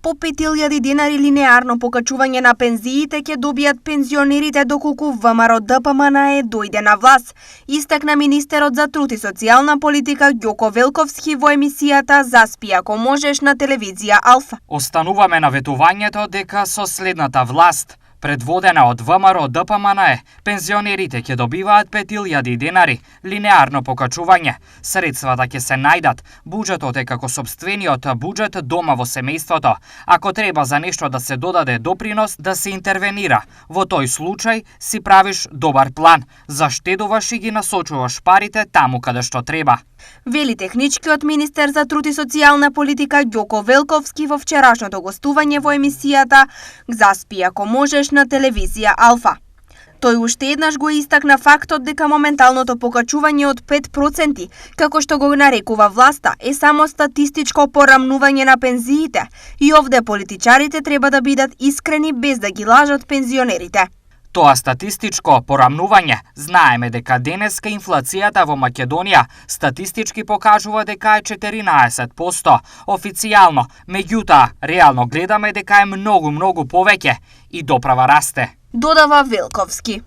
По 5000 денари линеарно покачување на пензиите ќе добијат пензионерите доколку ВМРО-ДПМНЕ дојде на власт, истакна министерот за труд и социјална политика Ѓоко Велковски во емисијата "Заспи ако можеш" на телевизија Алфа. Остануваме на ветувањето дека со следната власт, предводена од ВМРО-ДПМНЕ, пензионерите ќе добиваат 5000 денари, линеарно покачување. Средствата ќе се најдат. Буџетот е како сопствениот буџет дома во семејството. Ако треба за нешто да се додаде допринос, да се интервенира. Во тој случај си правиш добар план, заштедуваш и ги насочуваш парите таму каде што треба. Вели техничкиот министер за труд и социјална политика Ѓоко Велковски во вчерашното гостување во емисијата "Заспи ако можеш" на телевизија Алфа. Тој уште еднаш го истакна фактот дека моменталното покачување од 5%, како што го нарекува власта, е само статистичко порамнување на пензиите и овде политичарите треба да бидат искрени без да ги лажат пензионерите. Тоа статистичко порамнување, знаеме дека денеска инфлацијата во Македонија статистички покажува дека е 14%, официјално, меѓутоа реално гледаме дека е многу повеќе и доправа расте. Додава Велковски.